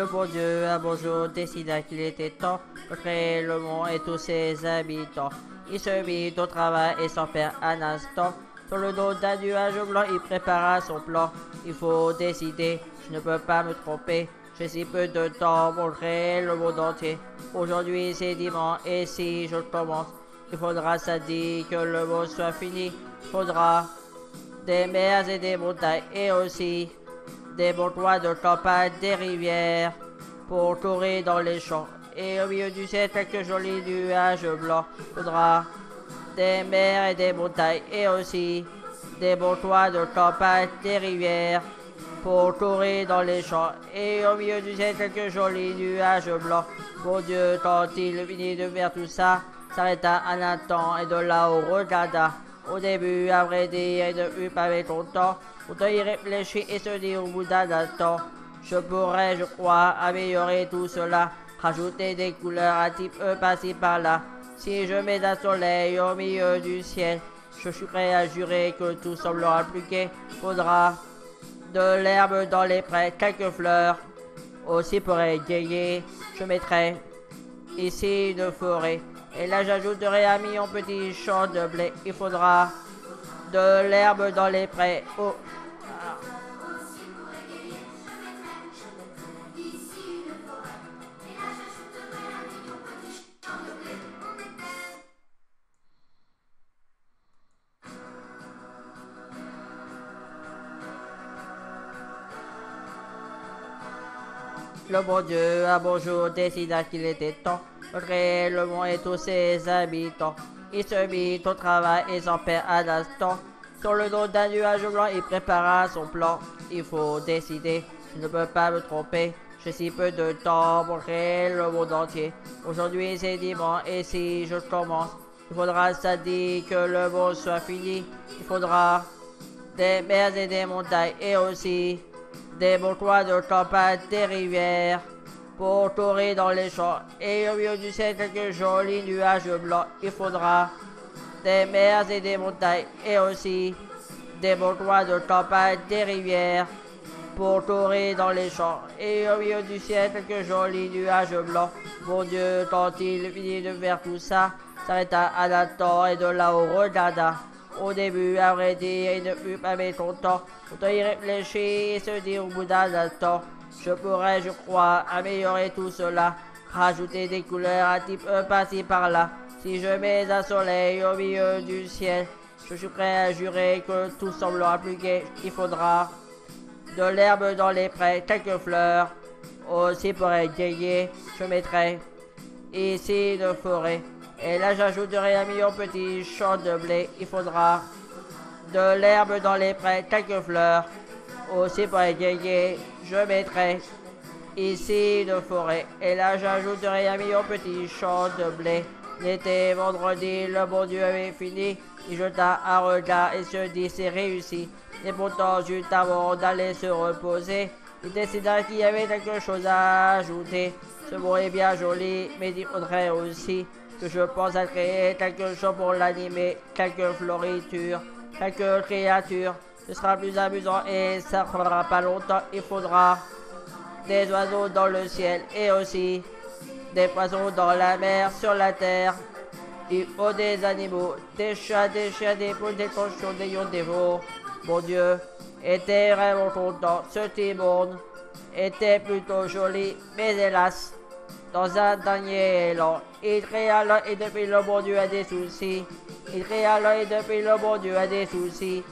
Le bon Dieu, un beau jour, décida qu'il était temps de créer le monde et tous ses habitants. Il se mit au travail et sans perdre un instant. Sur le dos d'un nuage blanc, il prépara son plan. Il faut décider, je ne peux pas me tromper. J'ai si peu de temps pour créer le monde entier. Aujourd'hui c'est dimanche et si je commence, il faudra samedi que le monde soit fini. Faudra des mers et des montagnes et aussi des bons toits de campagne, des rivières pour courir dans les champs. Et au milieu du ciel, quelques jolis nuages blancs. Faudra des mers et des montagnes et aussi des bons toits de campagne, des rivières pour courir dans les champs. Et au milieu du ciel, quelques jolis nuages blancs. Mon Dieu, quand il finit de faire tout ça, s'arrêta un instant et de là-haut regarda. Au début, à vrai dire, il ne fut pas mécontent. Pourtant, il réfléchit et se dit au bout d'un instant, je pourrais, je crois, améliorer tout cela, rajouter des couleurs un petit peu par-ci par-là. Si je mets un soleil au milieu du ciel, je suis prêt à jurer que tout semblera plus gai. Faudra de l'herbe dans les prés, quelques fleurs. Aussi pour égayer, je mettrai ici une forêt. Et là j'ajouterai un million petits champs de blé. Il faudra de l'herbe dans les prés. Oh. Le bon Dieu, un bon jour, décida qu'il était temps de créer le monde et tous ses habitants. Il se mit au travail et sans perdre un instant. Sur le dos d'un nuage blanc, il prépara son plan. Il faut décider, je ne peux pas me tromper. J'ai si peu de temps pour créer le monde entier. Aujourd'hui c'est dimanche et si je commence, il faudra samedi que le monde soit fini. Il faudra des mers et des montagnes et aussi des beaux toits de campagne, des rivières pour courir dans les champs. Et au milieu du ciel, quelques jolis nuages blancs. Il faudra des mers et des montagnes et aussi des beaux toits de campagne, des rivières pour courir dans les champs. Et au milieu du ciel, quelques jolis nuages blancs. Mon Dieu, quand il finit de faire tout ça, s'arrêta un instant et de là-haut regarda. Au début, à vrai dire, il ne fut pas mécontent. Pourtant, il réfléchit et se dit au bout d'un instant, je pourrais, je crois, améliorer tout cela, rajouter des couleurs un petit peu par-ci par-là. Si je mets un soleil au milieu du ciel, je suis prêt à jurer que tout semblera plus gai. Il faudra de l'herbe dans les prés, quelques fleurs. Aussi pour égayer, je mettrai ici une forêt. Et là j'ajouterai un million de petits champs de blé. Il faudra de l'herbe dans les prés, quelques fleurs. Aussi pour égayer, je mettrai ici une forêt. Et là j'ajouterai un million de petits champs de blé. Il était vendredi, le bon Dieu avait fini. Il jeta un regard et se dit c'est réussi. Et pourtant, juste avant d'aller se reposer, il décida qu'il y avait quelque chose à ajouter. Ce mot est bien joli, mais il faudrait aussi que je pense à créer quelque chose pour l'animer, quelques floritures, quelques créatures. Ce sera plus amusant et ça ne prendra pas longtemps. Il faudra des oiseaux dans le ciel et aussi des poissons dans la mer, sur la terre. Il faut des animaux, des chats, des chiens, des poules, des cochons, des lions, des veaux. Mon Dieu était vraiment content. Ce petit monde était plutôt joli, mais hélas, dans un dernier élan, il créa l'un et depuis le bon Dieu a des soucis. Il créa l'un et depuis le bon Dieu a des soucis.